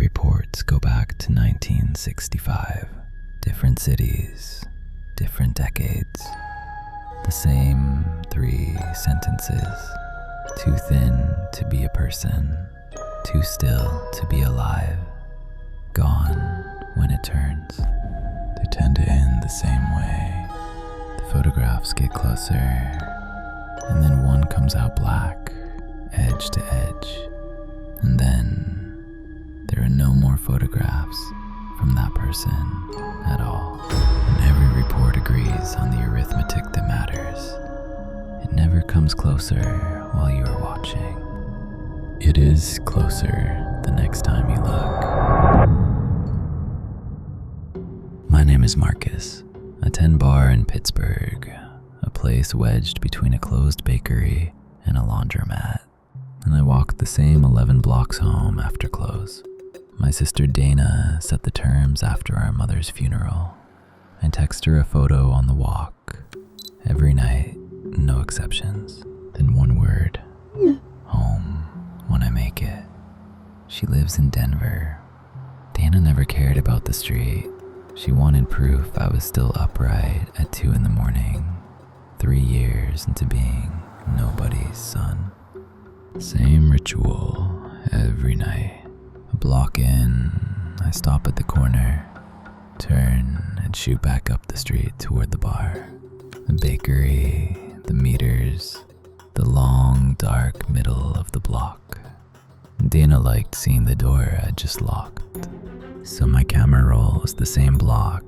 reports go back to 1965. Different cities, different decades. The same 3 sentences. Too thin to be a person, too still to be alive. Gone when it turns. They tend to end the same way. The photographs get closer, and then one comes out black, edge to edge. And then there are no more photographs from that person at all. And every report agrees on the arithmetic that matters. It never comes closer while you are watching. It is closer the next time you look. My name is Marcus. I tend bar in Pittsburgh, a place wedged between a closed bakery and a laundromat. And I walked the same 11 blocks home after close. My sister Dana set the terms after our mother's funeral. I text her a photo on the walk. Every night, no exceptions. Then one word, home, when I make it. She lives in Denver. Dana never cared about the street. She wanted proof I was still upright at 2 a.m, 3 years into being nobody's son. Same ritual every night. A block in, I stop at the corner, turn and shoot back up the street toward the bar. The bakery, the meters, the long dark middle of the block. Dana liked seeing the door I just locked. So my camera roll is the same block,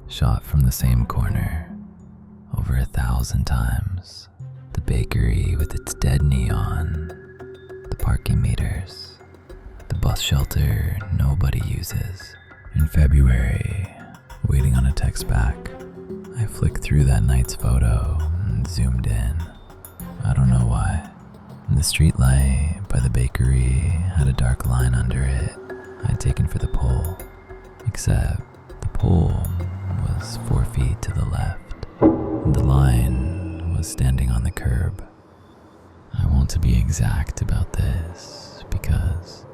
shot from the same corner, over 1,000 times. The bakery with its dead neon, the parking meters, the bus shelter nobody uses. In February, waiting on a text back, I flicked through that night's photo and zoomed in. I don't know why. The streetlight by the bakery had a dark line under it I'd taken for the pole, except the pole was 4 feet to the left, and the line was standing on the curb. I want to be exact about this because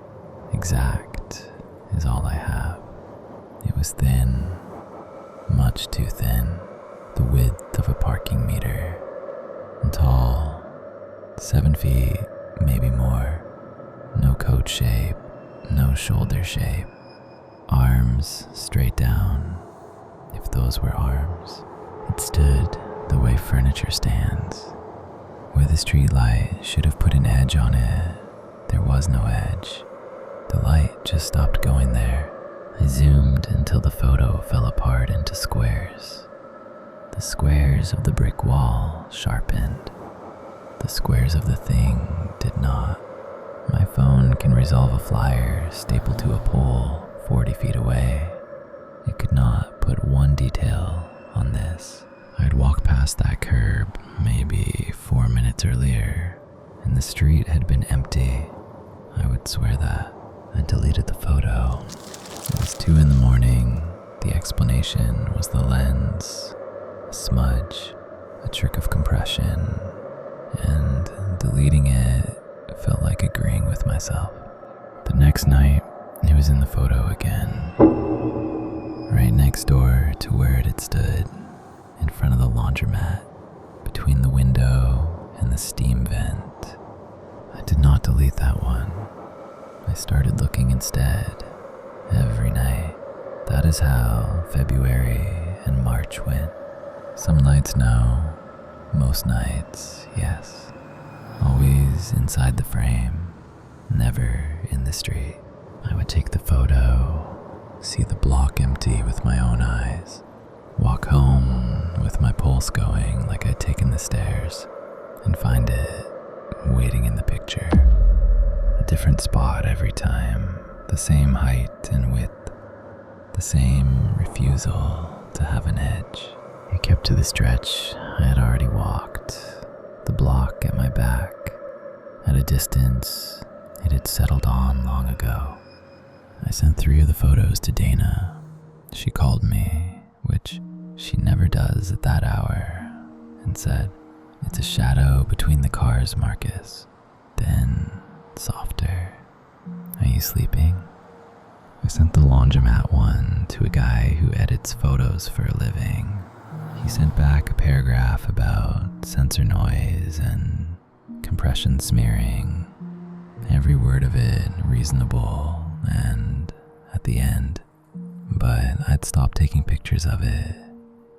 exact is all I have. It was thin, much too thin, the width of a parking meter, and tall, 7 feet, maybe more, no coat shape, no shoulder shape, arms straight down, if those were arms. It stood the way furniture stands. Where the streetlight should have put an edge on it, there was no edge. The light just stopped going there. I zoomed until the photo fell apart into squares. The squares of the brick wall sharpened. The squares of the thing did not. My phone can resolve a flyer stapled to a pole 40 feet away. It could not put one detail on this. I'd walked past that curb maybe 4 minutes earlier, and the street had been empty. I would swear that. I deleted the photo. It was 2 a.m. The explanation was the lens, a smudge, a trick of compression, and deleting it felt like agreeing with myself. The next night, it was in the photo again, right next door to where it had stood, in front of the laundromat, between the window and the steam vent. I did not delete that one. I started looking instead, every night. That is how February and March went. Some nights no, most nights yes. Always inside the frame, never in the street. I would take the photo, see the block empty with my own eyes, walk home with my pulse going like I'd taken the stairs, and find it waiting in the picture. A different spot every time, the same height and width, the same refusal to have an edge. It kept to the stretch I had already walked, the block at my back. At a distance, it had settled on long ago. I sent 3 of the photos to Dana. She called me, which she never does at that hour, and said, "It's a shadow between the cars, Marcus." Then, softer, "Are you sleeping?" I sent the laundromat one to a guy who edits photos for a living. He sent back a paragraph about sensor noise and compression smearing. Every word of it reasonable and at the end. But I'd stopped taking pictures of it,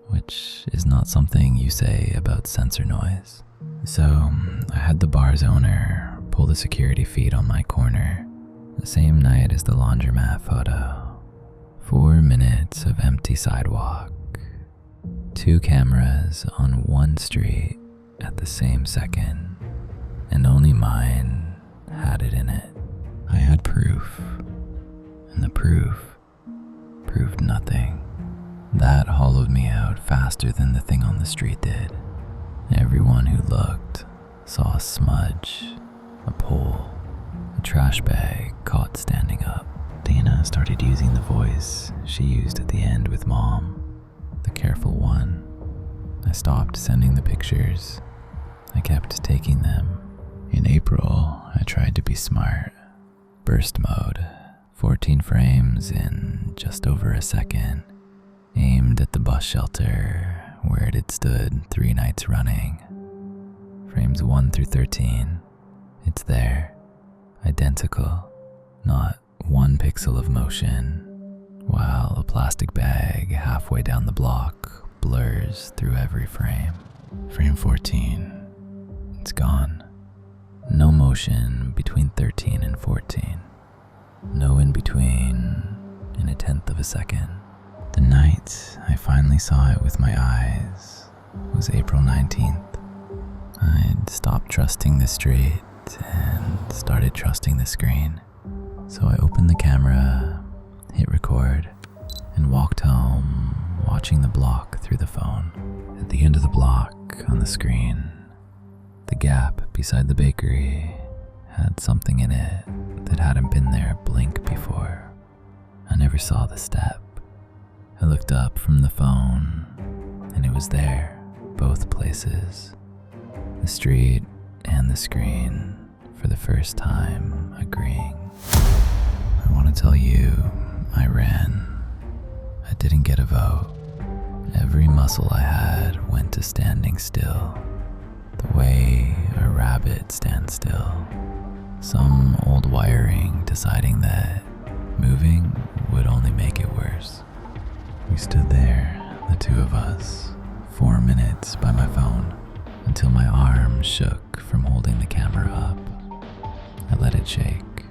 which is not something you say about sensor noise. So I had the bar's owner pull the security feed on my corner the same night as the laundromat photo. 4 minutes of empty sidewalk. 2 cameras on one street at the same second, and only mine had it in it. I had proof, and the proof proved nothing. That hollowed me out faster than the thing on the street did. Everyone who looked saw a smudge, a pole, a trash bag caught standing up. Dana started using the voice she used at the end with Mom, the careful one. I stopped sending the pictures. I kept taking them. In April, I tried to be smart. Burst mode, 14 frames in just over a second, aimed at the bus shelter where it had stood 3 nights running. Frames 1 through 13, it's there, identical, not 1 pixel of motion, while a plastic bag halfway down the block blurs through every frame. Frame 14, it's gone. No motion between 13 and 14. No in between in a 1/10 of a second. The night I finally saw it with my eyes was April 19th. I'd stopped trusting the street and started trusting the screen. So I opened the camera, hit record, and walked home watching the block through the phone. At the end of the block on the screen, the gap beside the bakery had something in it that hadn't been there a blink before. I never saw the step. I looked up from the phone, and it was there, both places. The street and the screen, for the first time, agreeing. I want to tell you, I ran. I didn't get a vote. Every muscle I had went to standing still, the way a rabbit stands still. Some old wiring deciding that moving would only make it worse. We stood there, the two of us, 4 minutes by my phone, until my arm shook from holding the camera up. I let it shake.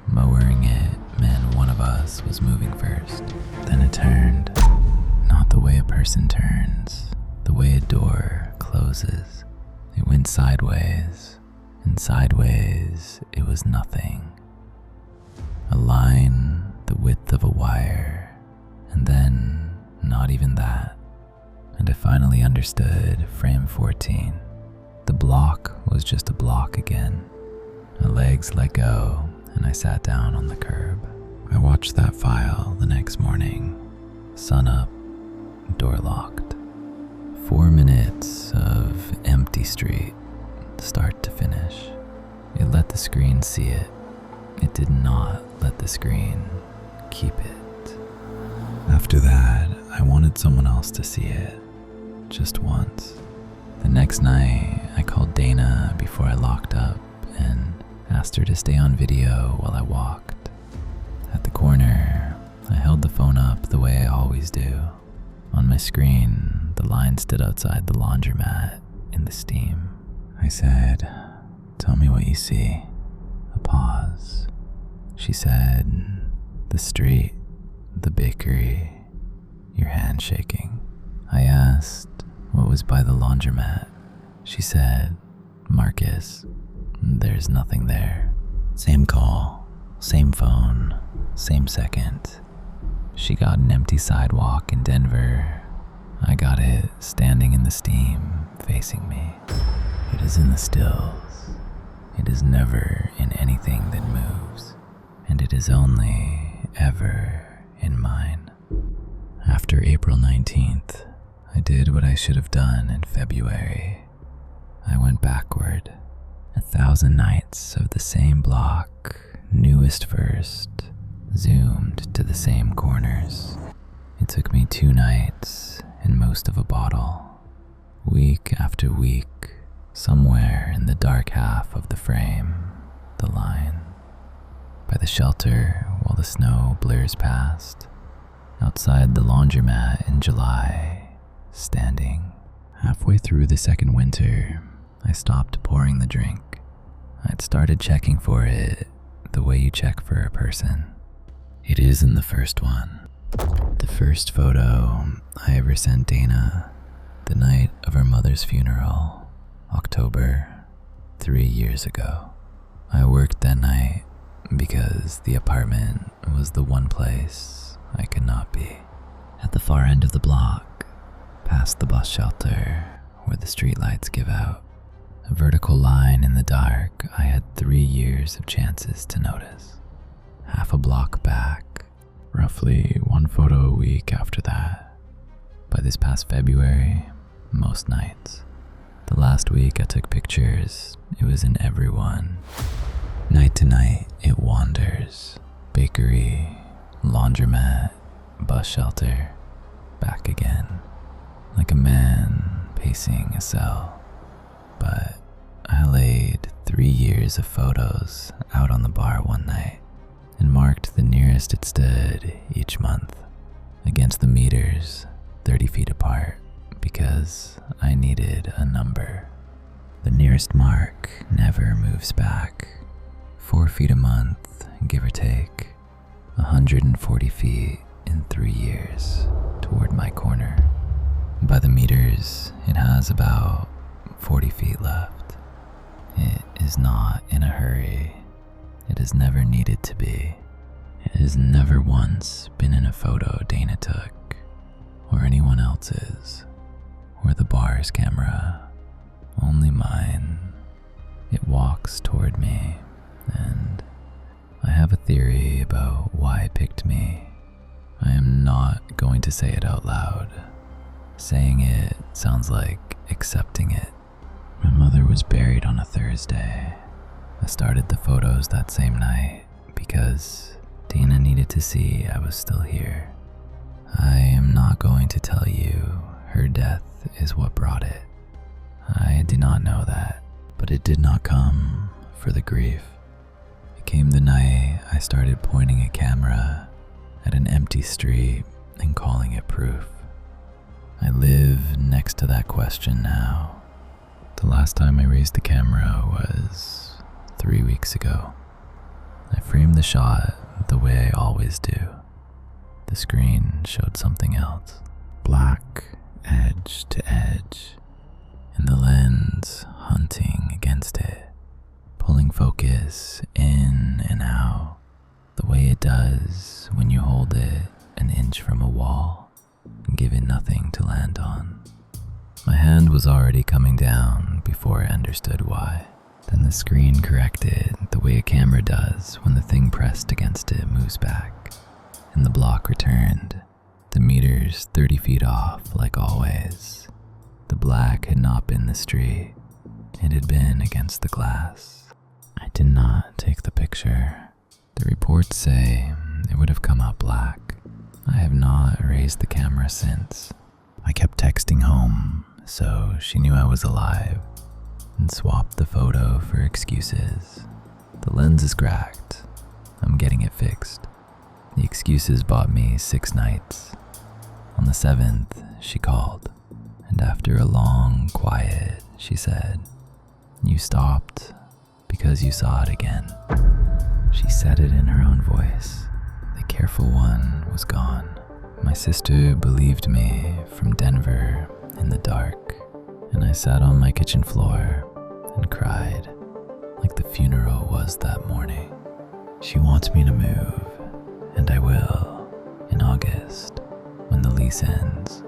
Mowering it meant one of us was moving first. Then it turned. Not the way a person turns, the way a door closes. It went sideways, and sideways it was nothing. A line the width of a wire, and then not even that. And I finally understood frame 14. The block was just a block again. My legs let go, and I sat down on the curb. I watched that file the next morning. Sun up, door locked. 4 minutes of empty street, start to finish. It let the screen see it. It did not let the screen keep it. After that, I wanted someone else to see it, just once. The next night, I called Dana before I locked up and asked her to stay on video while I walked. At the corner, I held the phone up the way I always do. On my screen, the line stood outside the laundromat in the steam. I said, "Tell me what you see." A pause. She said, "The street, the bakery, your hand shaking." I asked what was by the laundromat. She said, "Marcus, there's nothing there." Same call, same phone, same second. She got an empty sidewalk in Denver. I got it standing in the steam, facing me. It is in the stills. It is never in anything that moves, and it is only ever in mine. After April 19th, I did what I should have done in February. I went backward. 1,000 nights of the same block, newest first, zoomed same corners. It took me 2 nights and most of a bottle. Week after week, somewhere in the dark half of the frame, the line. By the shelter while the snow blurs past. Outside the laundromat in July, standing. Halfway through the second winter, I stopped pouring the drink. I'd started checking for it the way you check for a person. It isn't the first one. The first photo I ever sent Dana, the night of her mother's funeral, October, 3 years ago. I worked that night because the apartment was the one place I could not be. At the far end of the block, past the bus shelter where the streetlights give out, a vertical line in the dark I had 3 years of chances to notice. Half a block back, roughly 1 photo a week after that. By this past February, most nights. The last week I took pictures, it was in every one. Night to night, it wanders. Bakery, laundromat, bus shelter, back again. Like a man pacing a cell. But I laid 3 years of photos out on the bar one night and marked the nearest it stood each month against the meters 30 feet apart because I needed a number. The nearest mark never moves back. 4 feet a month, give or take, 140 feet in 3 years toward my corner. By the meters, it has about 40 feet left. It is not in a hurry. It has never needed to be. It has never once been in a photo Dana took, or anyone else's, or the bar's camera, only mine. It walks toward me, and I have a theory about why it picked me. I am not going to say it out loud. Saying it sounds like accepting it. My mother was buried on a Thursday. I started the photos that same night because Dana needed to see I was still here. I am not going to tell you her death is what brought it. I did not know that, but it did not come for the grief. It came the night I started pointing a camera at an empty street and calling it proof. I live next to that question now. The last time I raised the camera was 3 weeks ago. I framed the shot the way I always do. The screen showed something else. Black, edge to edge, and the lens hunting against it, pulling focus in and out, the way it does when you hold it an inch from a wall and give it nothing to land on. My hand was already coming down before I understood why. Then the screen corrected the way a camera does when the thing pressed against it moves back, and the block returned, the meters 30 feet off like always. The black had not been the street, it had been against the glass. I did not take the picture. The reports say it would have come out black. I have not raised the camera since. I kept texting home, so she knew I was alive, and swapped the photo for excuses. The lens is cracked. I'm getting it fixed. The excuses bought me 6 nights. On the 7th, she called, and after a long quiet, she said, "You stopped because you saw it again." She said it in her own voice. The careful one was gone. My sister believed me from Denver in the dark, and I sat on my kitchen floor and cried like the funeral was that morning. She wants me to move, and I will, in August, when the lease ends.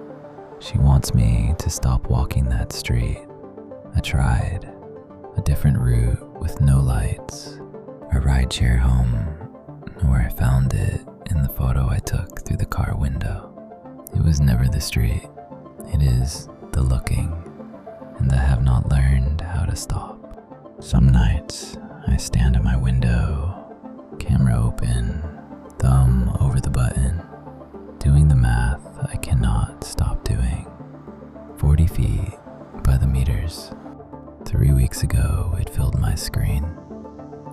She wants me to stop walking that street. I tried a different route with no lights, a rideshare home, where I found it in the photo I took through the car window. It was never the street. It is the looking, and I have not learned how to stop. Some nights, I stand at my window, camera open, thumb over the button, weeks ago, it filled my screen.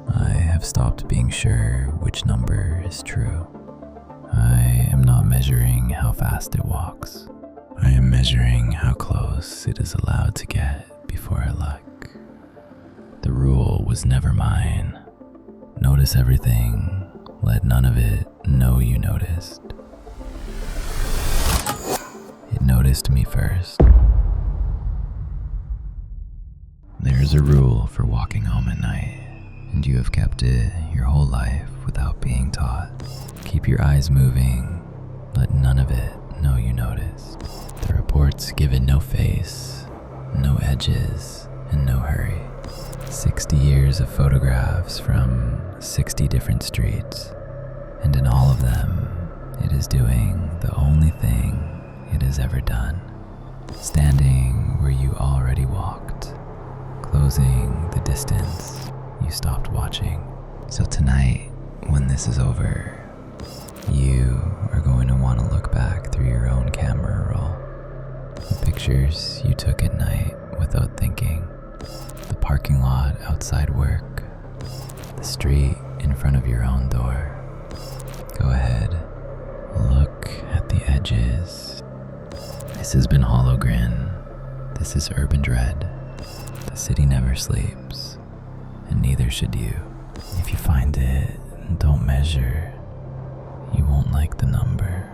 I have stopped being sure which number is true. I am not measuring how fast it walks. I am measuring how close it is allowed to get before I look. The rule was never mine. Notice everything, let none of it know you noticed. It noticed me first. There's a rule for walking home at night, and you have kept it your whole life without being taught. Keep your eyes moving, let none of it know you noticed. The reports give it no face, no edges, and no hurry. 60 years of photographs from 60 different streets, and in all of them, it is doing the only thing it has ever done. Standing where you already walked, closing the distance you stopped watching. So tonight, when this is over, you are going to want to look back through your own camera roll. The pictures you took at night without thinking, the parking lot outside work, the street in front of your own door. Go ahead, look at the edges. This has been Hollowgrin. This is Urban Dread. The city never sleeps, and neither should you. If you find it, don't measure. You won't like the number.